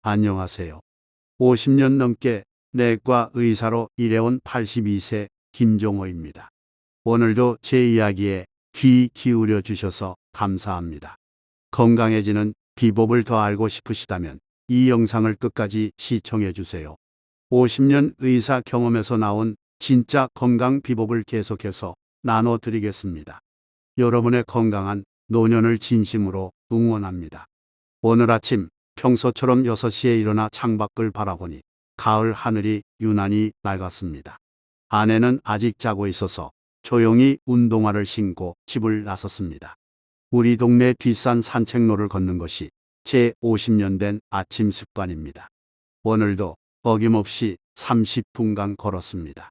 안녕하세요. 50년 넘게 내과 의사로 일해온 82세 김종호입니다. 오늘도 제 이야기에 귀 기울여 주셔서 감사합니다. 건강해지는 비법을 더 알고 싶으시다면 이 영상을 끝까지 시청해 주세요. 50년 의사 경험에서 나온 진짜 건강 비법을 계속해서 나눠 드리겠습니다. 여러분의 건강한 노년을 진심으로 응원합니다. 오늘 아침 평소처럼 6시에 일어나 창밖을 바라보니 가을 하늘이 유난히 맑았습니다. 아내는 아직 자고 있어서 조용히 운동화를 신고 집을 나섰습니다. 우리 동네 뒷산 산책로를 걷는 것이 제 50년 된 아침 습관입니다. 오늘도 어김없이 30분간 걸었습니다.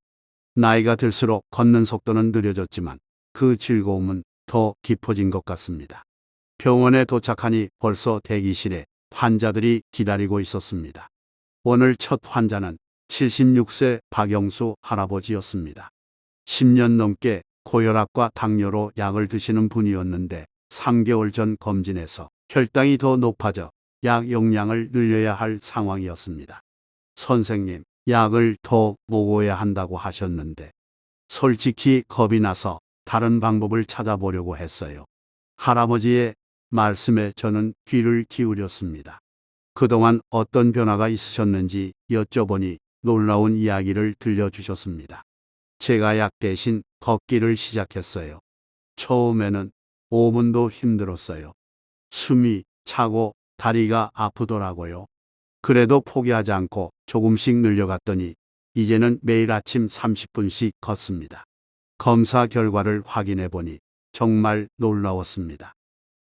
나이가 들수록 걷는 속도는 느려졌지만 그 즐거움은 더 깊어진 것 같습니다. 병원에 도착하니 벌써 대기실에 환자들이 기다리고 있었습니다. 오늘 첫 환자는 76세 박영수 할아버지였습니다. 10년 넘게 고혈압과 당뇨로 약을 드시는 분이었는데 3개월 전 검진에서 혈당이 더 높아져 약 용량을 늘려야 할 상황이었습니다. 선생님, 약을 더 먹어야 한다고 하셨는데 솔직히 겁이 나서 다른 방법을 찾아보려고 했어요. 할아버지의 말씀에 저는 귀를 기울였습니다. 그동안 어떤 변화가 있으셨는지 여쭤보니 놀라운 이야기를 들려주셨습니다. 제가 약 대신 걷기를 시작했어요. 처음에는 5분도 힘들었어요. 숨이 차고 다리가 아프더라고요. 그래도 포기하지 않고 조금씩 늘려갔더니 이제는 매일 아침 30분씩 걷습니다. 검사 결과를 확인해 보니 정말 놀라웠습니다.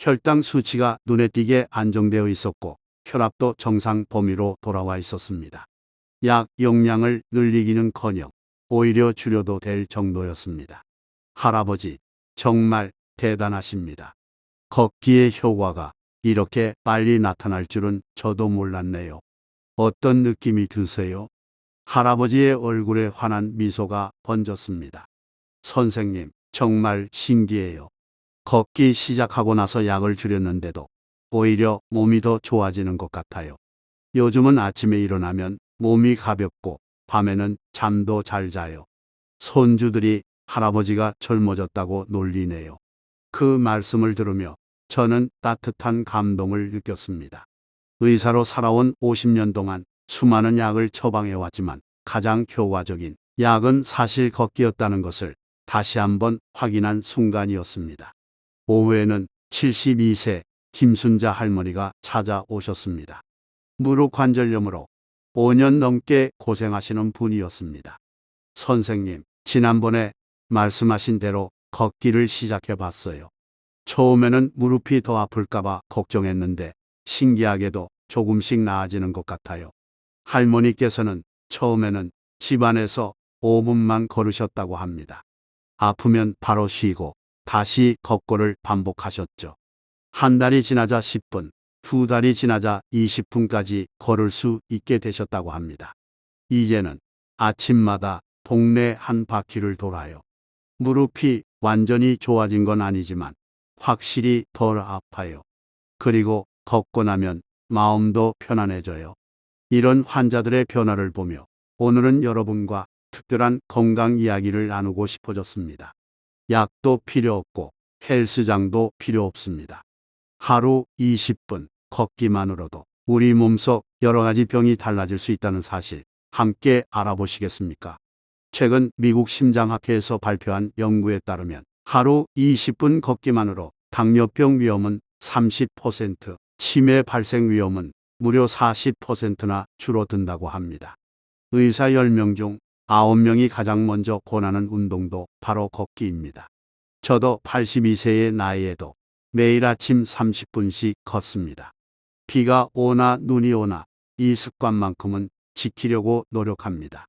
혈당 수치가 눈에 띄게 안정되어 있었고 혈압도 정상 범위로 돌아와 있었습니다. 약 용량을 늘리기는커녕 오히려 줄여도 될 정도였습니다. 할아버지, 정말 대단하십니다. 걷기의 효과가 이렇게 빨리 나타날 줄은 저도 몰랐네요. 어떤 느낌이 드세요? 할아버지의 얼굴에 환한 미소가 번졌습니다. 선생님, 정말 신기해요. 걷기 시작하고 나서 약을 줄였는데도 오히려 몸이 더 좋아지는 것 같아요. 요즘은 아침에 일어나면 몸이 가볍고 밤에는 잠도 잘 자요. 손주들이 할아버지가 젊어졌다고 놀리네요. 그 말씀을 들으며 저는 따뜻한 감동을 느꼈습니다. 의사로 살아온 50년 동안 수많은 약을 처방해왔지만 가장 효과적인 약은 사실 걷기였다는 것을 다시 한번 확인한 순간이었습니다. 오후에는 72세 김순자 할머니가 찾아오셨습니다. 무릎 관절염으로 5년 넘게 고생하시는 분이었습니다. 선생님, 지난번에 말씀하신 대로 걷기를 시작해 봤어요. 처음에는 무릎이 더 아플까봐 걱정했는데 신기하게도 조금씩 나아지는 것 같아요. 할머니께서는 처음에는 집안에서 5분만 걸으셨다고 합니다. 아프면 바로 쉬고 다시 걷고를 반복하셨죠. 한 달이 지나자 10분, 두 달이 지나자 20분까지 걸을 수 있게 되셨다고 합니다. 이제는 아침마다 동네 한 바퀴를 돌아요. 무릎이 완전히 좋아진 건 아니지만 확실히 덜 아파요. 그리고 걷고 나면 마음도 편안해져요. 이런 환자들의 변화를 보며 오늘은 여러분과 특별한 건강 이야기를 나누고 싶어졌습니다. 약도 필요 없고 헬스장도 필요 없습니다. 하루 20분 걷기만으로도 우리 몸속 여러 가지 병이 달라질 수 있다는 사실 함께 알아보시겠습니까? 최근 미국 심장학회에서 발표한 연구에 따르면 하루 20분 걷기만으로 당뇨병 위험은 30%, 치매 발생 위험은 무려 40%나 줄어든다고 합니다. 의사 10명 중 9명이 가장 먼저 권하는 운동도 바로 걷기입니다. 저도 82세의 나이에도 매일 아침 30분씩 걷습니다. 비가 오나 눈이 오나 이 습관만큼은 지키려고 노력합니다.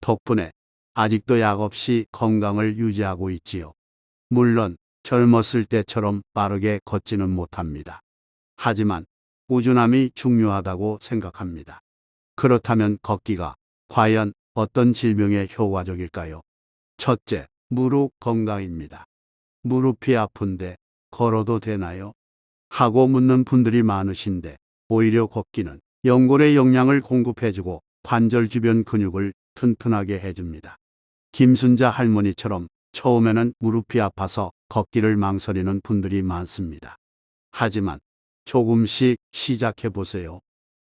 덕분에 아직도 약 없이 건강을 유지하고 있지요. 물론 젊었을 때처럼 빠르게 걷지는 못합니다. 하지만 꾸준함이 중요하다고 생각합니다. 그렇다면 걷기가 과연 어떤 질병에 효과적일까요? 첫째, 무릎 건강입니다. 무릎이 아픈데 걸어도 되나요? 하고 묻는 분들이 많으신데 오히려 걷기는 연골에 영양을 공급해주고 관절 주변 근육을 튼튼하게 해줍니다. 김순자 할머니처럼 처음에는 무릎이 아파서 걷기를 망설이는 분들이 많습니다. 하지만 조금씩 시작해 보세요.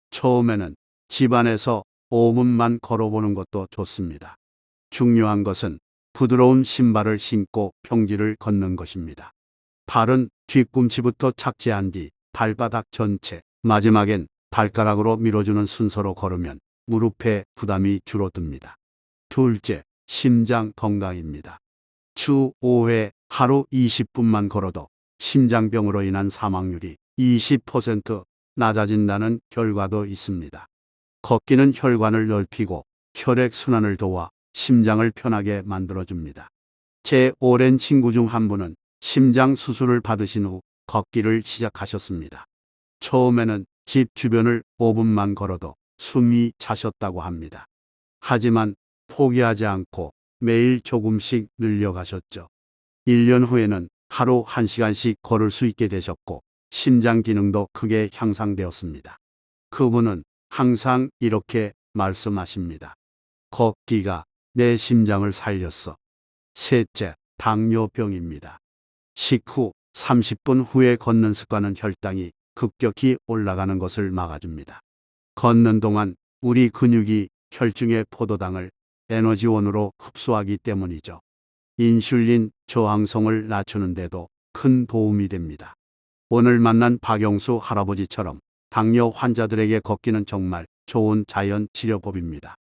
처음에는 집안에서 5분만 걸어보는 것도 좋습니다. 중요한 것은 부드러운 신발을 신고 평지를 걷는 것입니다. 발은 뒤꿈치부터 착지한 뒤 발바닥 전체, 마지막엔 발가락으로 밀어주는 순서로 걸으면 무릎의 부담이 줄어듭니다. 둘째, 심장 건강입니다. 주 5회 하루 20분만 걸어도 심장병으로 인한 사망률이 20% 낮아진다는 결과도 있습니다. 걷기는 혈관을 넓히고 혈액순환을 도와 심장을 편하게 만들어줍니다. 제 오랜 친구 중 한 분은 심장 수술을 받으신 후 걷기를 시작하셨습니다. 처음에는 집 주변을 5분만 걸어도 숨이 차셨다고 합니다. 하지만 포기하지 않고 매일 조금씩 늘려가셨죠. 1년 후에는 하루 1시간씩 걸을 수 있게 되셨고 심장 기능도 크게 향상되었습니다. 그분은 항상 이렇게 말씀하십니다. 걷기가 내 심장을 살렸어. 셋째, 당뇨병입니다. 식후 30분 후에 걷는 습관은 혈당이 급격히 올라가는 것을 막아줍니다. 걷는 동안 우리 근육이 혈중의 포도당을 에너지원으로 흡수하기 때문이죠. 인슐린 저항성을 낮추는 데도 큰 도움이 됩니다. 오늘 만난 박영수 할아버지처럼 당뇨 환자들에게 걷기는 정말 좋은 자연 치료법입니다.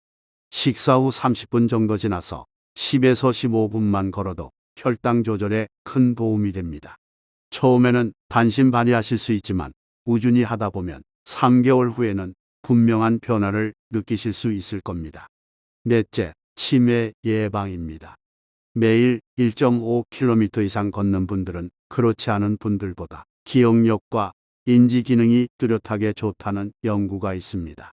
식사 후 30분 정도 지나서 10에서 15분만 걸어도 혈당 조절에 큰 도움이 됩니다. 처음에는 반신반의하실 수 있지만 꾸준히 하다 보면 3개월 후에는 분명한 변화를 느끼실 수 있을 겁니다. 넷째, 치매 예방입니다. 매일 1.5km 이상 걷는 분들은 그렇지 않은 분들보다 기억력과 인지 기능이 뚜렷하게 좋다는 연구가 있습니다.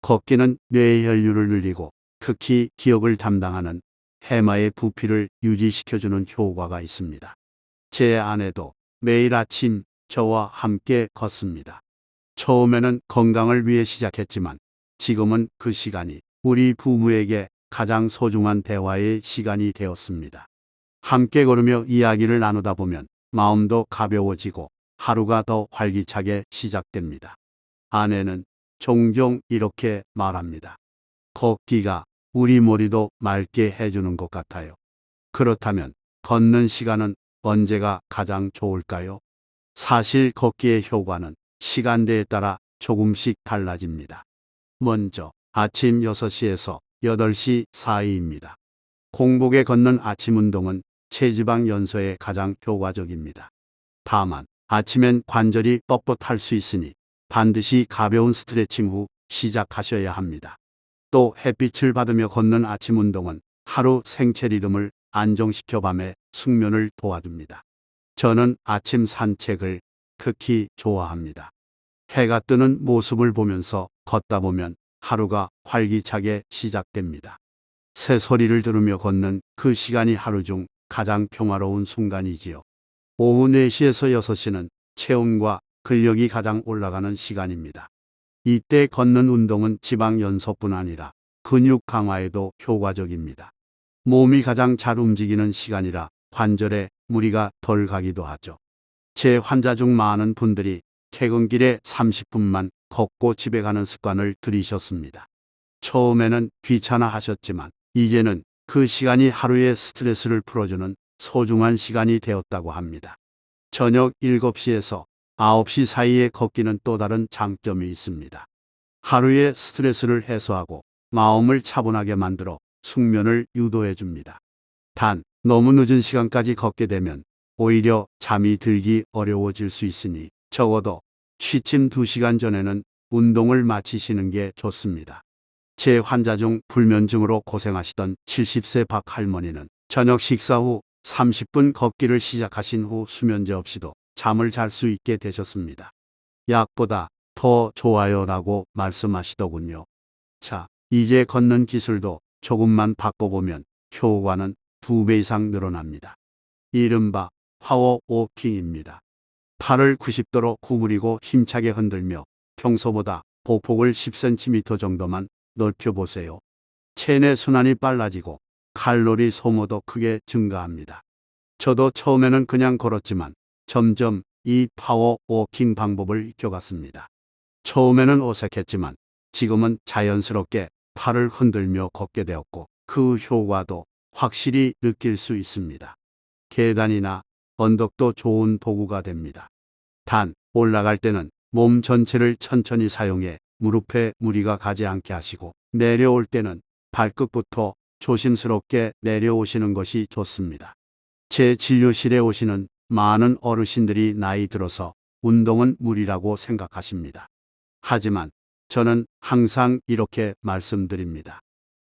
걷기는 뇌의 혈류를 늘리고 특히 기억을 담당하는 해마의 부피를 유지시켜주는 효과가 있습니다. 제 아내도 매일 아침 저와 함께 걷습니다. 처음에는 건강을 위해 시작했지만 지금은 그 시간이 우리 부부에게 가장 소중한 대화의 시간이 되었습니다. 함께 걸으며 이야기를 나누다 보면 마음도 가벼워지고 하루가 더 활기차게 시작됩니다. 아내는 종종 이렇게 말합니다. 걷기가 우리 머리도 맑게 해주는 것 같아요. 그렇다면 걷는 시간은 언제가 가장 좋을까요? 사실 걷기의 효과는 시간대에 따라 조금씩 달라집니다. 먼저 아침 6시에서 8시 사이입니다. 공복에 걷는 아침 운동은 체지방 연소에 가장 효과적입니다. 다만 아침엔 관절이 뻣뻣할 수 있으니 반드시 가벼운 스트레칭 후 시작하셔야 합니다. 또 햇빛을 받으며 걷는 아침 운동은 하루 생체 리듬을 안정시켜 밤에 숙면을 도와줍니다. 저는 아침 산책을 특히 좋아합니다. 해가 뜨는 모습을 보면서 걷다 보면 하루가 활기차게 시작됩니다. 새소리를 들으며 걷는 그 시간이 하루 중 가장 평화로운 순간이지요. 오후 4시에서 6시는 체온과 근력이 가장 올라가는 시간입니다. 이때 걷는 운동은 지방 연소뿐 아니라 근육 강화에도 효과적입니다. 몸이 가장 잘 움직이는 시간이라 관절에 무리가 덜 가기도 하죠. 제 환자 중 많은 분들이 퇴근길에 30분만 걷고 집에 가는 습관을 들이셨습니다. 처음에는 귀찮아 하셨지만 이제는 그 시간이 하루의 스트레스를 풀어주는 소중한 시간이 되었다고 합니다. 저녁 7시에서 9시 사이에 걷기는 또 다른 장점이 있습니다. 하루의 스트레스를 해소하고 마음을 차분하게 만들어 숙면을 유도해 줍니다. 단, 너무 늦은 시간까지 걷게 되면 오히려 잠이 들기 어려워질 수 있으니 적어도 취침 2시간 전에는 운동을 마치시는 게 좋습니다. 제 환자 중 불면증으로 고생하시던 70세 박 할머니는 저녁 식사 후 30분 걷기를 시작하신 후 수면제 없이도 잠을 잘 수 있게 되셨습니다. 약보다 더 좋아요라고 말씀하시더군요. 자, 이제 걷는 기술도 조금만 바꿔보면 효과는 2배 이상 늘어납니다. 이른바 파워 워킹입니다. 팔을 90도로 구부리고 힘차게 흔들며 평소보다 보폭을 10cm 정도만 넓혀보세요. 체내 순환이 빨라지고 칼로리 소모도 크게 증가합니다. 저도 처음에는 그냥 걸었지만 점점 이 파워 워킹 방법을 익혀갔습니다. 처음에는 어색했지만 지금은 자연스럽게 팔을 흔들며 걷게 되었고 그 효과도 확실히 느낄 수 있습니다. 계단이나 언덕도 좋은 도구가 됩니다. 단, 올라갈 때는 몸 전체를 천천히 사용해 무릎에 무리가 가지 않게 하시고 내려올 때는 발끝부터 조심스럽게 내려오시는 것이 좋습니다. 제 진료실에 오시는 많은 어르신들이 나이 들어서 운동은 무리라고 생각하십니다. 하지만 저는 항상 이렇게 말씀드립니다.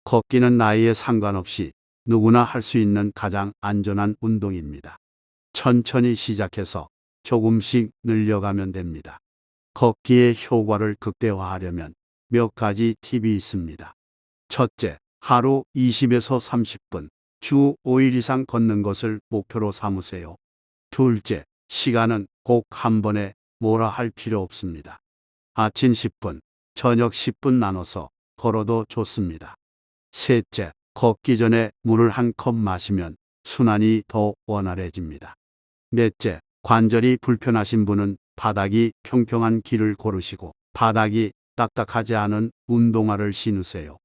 걷기는 나이에 상관없이 누구나 할 수 있는 가장 안전한 운동입니다. 천천히 시작해서 조금씩 늘려가면 됩니다. 걷기의 효과를 극대화하려면 몇 가지 팁이 있습니다. 첫째, 하루 20에서 30분, 주 5일 이상 걷는 것을 목표로 삼으세요. 둘째, 시간은 꼭 한 번에 뭐라 할 필요 없습니다. 아침 10분, 저녁 10분 나눠서 걸어도 좋습니다. 셋째, 걷기 전에 물을 한 컵 마시면 순환이 더 원활해집니다. 넷째, 관절이 불편하신 분은 바닥이 평평한 길을 고르시고 바닥이 딱딱하지 않은 운동화를 신으세요.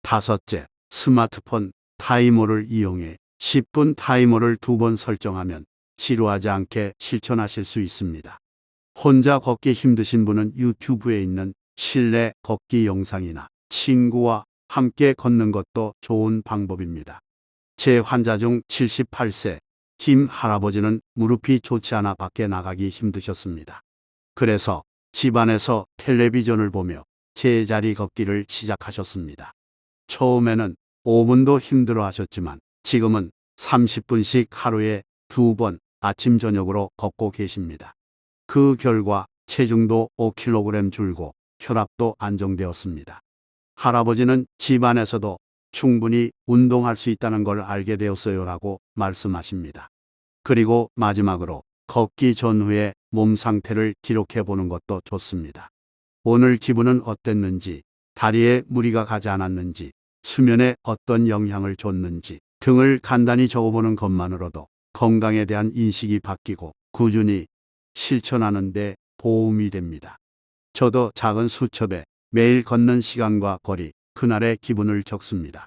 다섯째, 스마트폰 타이머를 이용해 10분 타이머를 2번 설정하면 지루하지 않게 실천하실 수 있습니다. 혼자 걷기 힘드신 분은 유튜브에 있는 실내 걷기 영상이나 친구와 함께 걷는 것도 좋은 방법입니다. 제 환자 중 78세 김 할아버지는 무릎이 좋지 않아 밖에 나가기 힘드셨습니다. 그래서 집안에서 텔레비전을 보며 제자리 걷기를 시작하셨습니다. 처음에는 5분도 힘들어 하셨지만 지금은 30분씩 하루에 2번 아침 저녁으로 걷고 계십니다. 그 결과 체중도 5kg 줄고 혈압도 안정되었습니다. 할아버지는 집안에서도 충분히 운동할 수 있다는 걸 알게 되었어요라고 말씀하십니다. 그리고 마지막으로 걷기 전후에 몸 상태를 기록해 보는 것도 좋습니다. 오늘 기분은 어땠는지, 다리에 무리가 가지 않았는지, 수면에 어떤 영향을 줬는지 등을 간단히 적어보는 것만으로도 건강에 대한 인식이 바뀌고 꾸준히 실천하는 데 도움이 됩니다. 저도 작은 수첩에 매일 걷는 시간과 거리, 그날의 기분을 적습니다.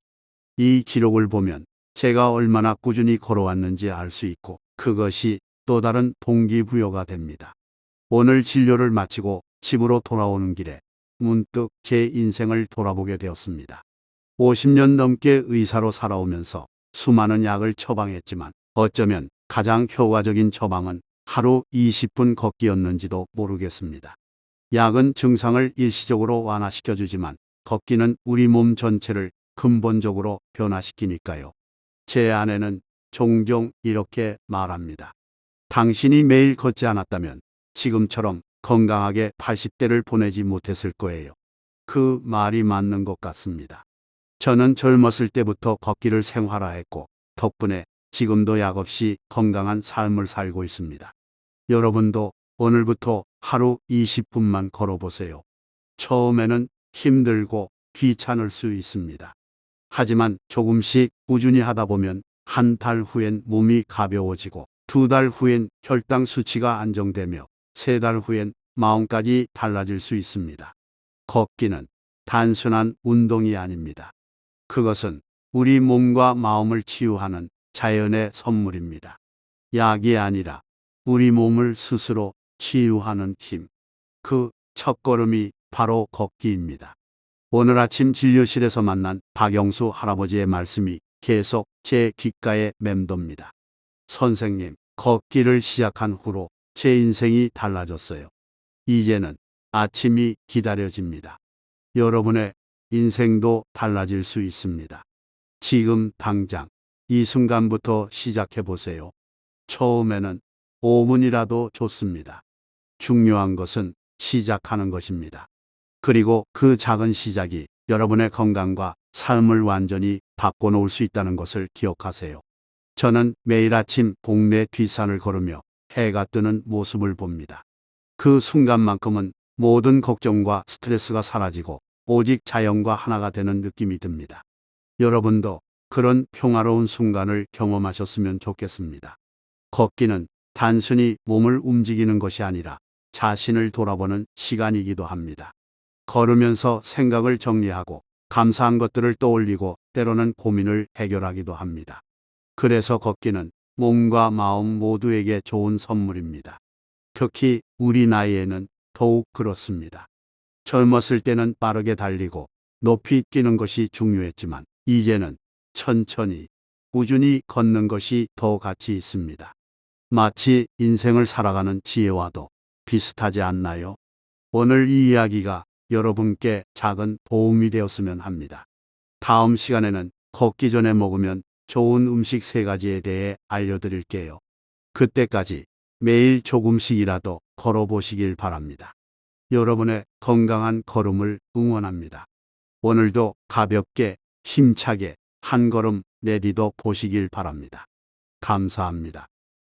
이 기록을 보면 제가 얼마나 꾸준히 걸어왔는지 알 수 있고 그것이 또 다른 동기부여가 됩니다. 오늘 진료를 마치고 집으로 돌아오는 길에 문득 제 인생을 돌아보게 되었습니다. 50년 넘게 의사로 살아오면서 수많은 약을 처방했지만 어쩌면 가장 효과적인 처방은 하루 20분 걷기였는지도 모르겠습니다. 약은 증상을 일시적으로 완화시켜주지만 걷기는 우리 몸 전체를 근본적으로 변화시키니까요. 제 아내는 종종 이렇게 말합니다. 당신이 매일 걷지 않았다면 지금처럼 건강하게 80대를 보내지 못했을 거예요. 그 말이 맞는 것 같습니다. 저는 젊었을 때부터 걷기를 생활화했고 덕분에 지금도 약 없이 건강한 삶을 살고 있습니다. 여러분도 오늘부터 하루 20분만 걸어보세요. 처음에는 힘들고 귀찮을 수 있습니다. 하지만 조금씩 꾸준히 하다 보면 한 달 후엔 몸이 가벼워지고 2달 후엔 혈당 수치가 안정되며 3달 후엔 마음까지 달라질 수 있습니다. 걷기는 단순한 운동이 아닙니다. 그것은 우리 몸과 마음을 치유하는 자연의 선물입니다. 약이 아니라 우리 몸을 스스로 치유하는 힘. 그 첫걸음이 바로 걷기입니다. 오늘 아침 진료실에서 만난 박영수 할아버지의 말씀이 계속 제 귓가에 맴돕니다. 선생님, 걷기를 시작한 후로 제 인생이 달라졌어요. 이제는 아침이 기다려집니다. 여러분의 인생도 달라질 수 있습니다. 지금 당장 이 순간부터 시작해 보세요. 처음에는 5분이라도 좋습니다. 중요한 것은 시작하는 것입니다. 그리고 그 작은 시작이 여러분의 건강과 삶을 완전히 바꿔놓을 수 있다는 것을 기억하세요. 저는 매일 아침 동네 뒷산을 걸으며 해가 뜨는 모습을 봅니다. 그 순간만큼은 모든 걱정과 스트레스가 사라지고 오직 자연과 하나가 되는 느낌이 듭니다. 여러분도 그런 평화로운 순간을 경험하셨으면 좋겠습니다. 걷기는 단순히 몸을 움직이는 것이 아니라 자신을 돌아보는 시간이기도 합니다. 걸으면서 생각을 정리하고 감사한 것들을 떠올리고 때로는 고민을 해결하기도 합니다. 그래서 걷기는 몸과 마음 모두에게 좋은 선물입니다. 특히 우리 나이에는 더욱 그렇습니다. 젊었을 때는 빠르게 달리고 높이 뛰는 것이 중요했지만 이제는 천천히 꾸준히 걷는 것이 더 가치 있습니다. 마치 인생을 살아가는 지혜와도 비슷하지 않나요? 오늘 이 이야기가 여러분께 작은 도움이 되었으면 합니다. 다음 시간에는 걷기 전에 먹으면 좋은 음식 3가지에 대해 알려드릴게요. 그때까지 매일 조금씩이라도 걸어보시길 바랍니다. 여러분의 건강한 걸음을 응원합니다. 오늘도 가볍게 힘차게 한 걸음 내디뎌 보시길 바랍니다. 감사합니다.